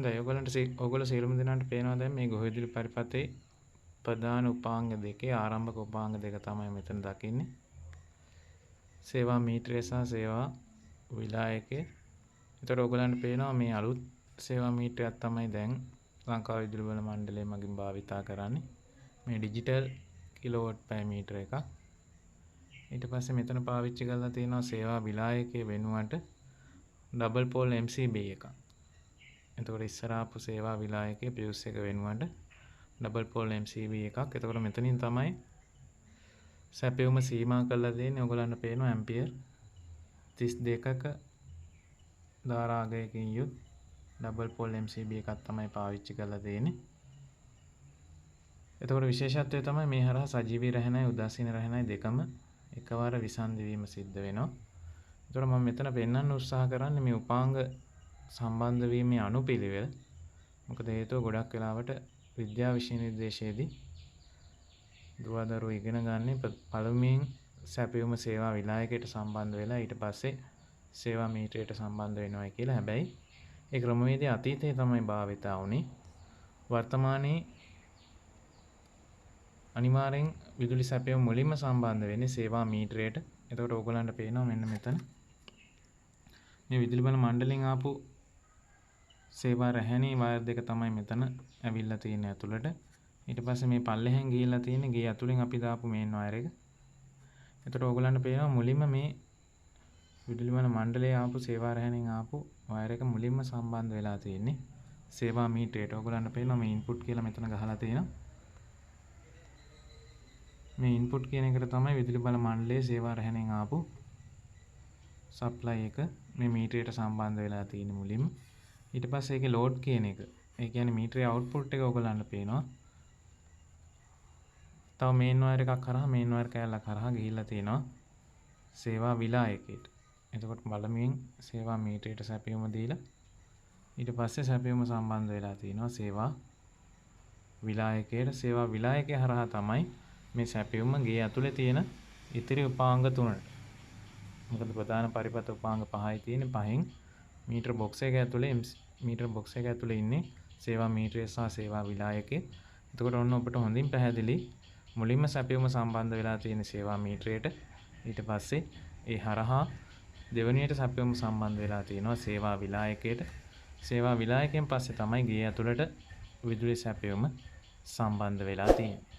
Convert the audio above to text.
හොඳයි ඔයගොල්ලෝ සියලුම දෙනාට පේනවා දැන් මේ ගොහ විදුලි පරිපථයේ ප්‍රධාන උපාංග දෙකේ ආරම්භක උපාංග දෙක තමයි මෙතන දකින්නේ. සේවා මීටරය සහ සේවා විලායකය. ඒතර ඔයගොල්ලන්ට පේනවා මේ අලුත් සේවා මීටරයක් තමයි දැන් ලංකා විදුලි බල මණ්ඩලය මගින් භාවිතා කරන්නේ. මේ ඩිජිටල් කිලෝවොට් පැය මීටර එකක්. ඊට පස්සේ මෙතන පාවිච්චි කරලා තියෙනවා සේවා විලායකයේ වෙනුවට ඩබල් පෝල් MCB එකක්. එතකොට ඉස්සර ආපු සේවා විලායකයේ පියුස් එක වෙනුවට ඩබල් පෝල් MCB එකක්. එතකොට මෙතනින් තමයි සැපයුම සීමා කරලා දෙන්නේ. ඔයගොල්ලන්ට පේනවා ඇම්පියර් 32ක ධාරාගයකින් යුත් ඩබල් පෝල් MCB එකක් තමයි පාවිච්චි කරලා දෙන්නේ. එතකොට විශේෂත්වය තමයි මේ හරහා සජීවී රැහැනයි උදාසීන රැහැනයි දෙකම එකවර විසන්ධි වීම සිද්ධ වෙනවා. එතකොට මම මෙතන පෙන්වන්න උත්සාහ කරන්නේ මේ උපාංග සම්බන්ධ වීමේ අනුපිළිවෙල. මොකද හේතුව ගොඩක් වෙලාවට විද්‍යා විෂය නිර්දේශයේදී දුවදරුවෝ ඉගෙන ගන්න පළමුවෙන් සැපයුම සේවා විලායකයට සම්බන්ධ වෙලා ඊට පස්සේ සේවා මීටරයට සම්බන්ධ වෙනවා කියලා. හැබැයි ඒ ක්‍රමවේදය අතීතයේ තමයි භාවිතා වුනේ. වර්තමානයේ අනිවාර්යෙන් විදුලි සැපයුම මුලින්ම සම්බන්ධ වෙන්නේ සේවා මීටරයට. එතකොට ඕගොල්ලන්ට පේනවා මෙන්න මෙතන මේ විදුලි බල මණ්ඩලයෙන් ආපු සේවා රැහැනේ වයර් දෙක තමයි මෙතන ඇවිල්ලා තියෙන්නේ ඇතුළට. ඊට පස්සේ මේ පල්ලෙහෙන් ගිහිල්ලා තියෙන්නේ ගේ ඇතුළෙන් අපි දාපු මේන් වයර් එක. එතකොට ඕගොල්ලන්ට පේනවා මුලින්ම මේ විදුලි බල මණ්ඩලයේ ආපු සේවා රැහැනෙන් ආපු වයර් එක මුලින්ම සම්බන්ධ වෙලා තියෙන්නේ සේවා මීටරයට. ඕගොල්ලන්ට පේනවා මේ ඉන්පුට් කියලා මෙතන ගහලා තියෙනවා. මේ ඉන්පුට් කියන එකට තමයි විදුලි බල මණ්ඩලයේ සේවා රැහැනෙන් ආපු සප්ලයි එක මේ මීටරයට සම්බන්ධ වෙලා තියෙන්නේ මුලින්ම. ඊට පස්සේ ඒකේ ලෝඩ් කියන එක, ඒ කියන්නේ මීටරේ අවුට්පුට් එක ඔයගොල්ලන්ට පේනවා. තව මේන් වයර් එකක් කරා මේන් වයර් කෑල්ලක් කරා ගිහිල්ලා තියෙනවා සේවා විලායකයට. එතකොට බලමින් සේවා මීටරයට සැපයුම දීලා ඊට පස්සේ සැපයුම සම්බන්ධ වෙලා තියෙනවා සේවා විලායකයට. සේවා විලායකය හරහා තමයි මේ සැපයුම ගේ ඇතුලේ තියෙන ඉතිරි උපාංග තුනට. මොකද ප්‍රධාන පරිපථ උපාංග පහයි තියෙන්නේ. පහෙන් මීටර බොක්ස් එක ඇතුලේ මීටර බොක්ස් එක ඇතුලේ ඉන්නේ සේවා මීටරය සහ සේවා විලායකය. එතකොට ඔන්න ඔබට හොඳින් පැහැදිලි මුලින්ම සැපයුම සම්බන්ධ වෙලා තියෙන සේවා මීටරයට. ඊට පස්සේ ඒ හරහා දෙවැනියට සැපයුම සම්බන්ධ වෙලා තියෙනවා සේවා විලායකයට. සේවා විලායකයෙන් පස්සේ තමයි ගේ ඇතුළට විදුලි සැපයුම සම්බන්ධ වෙලා තියෙන්නේ.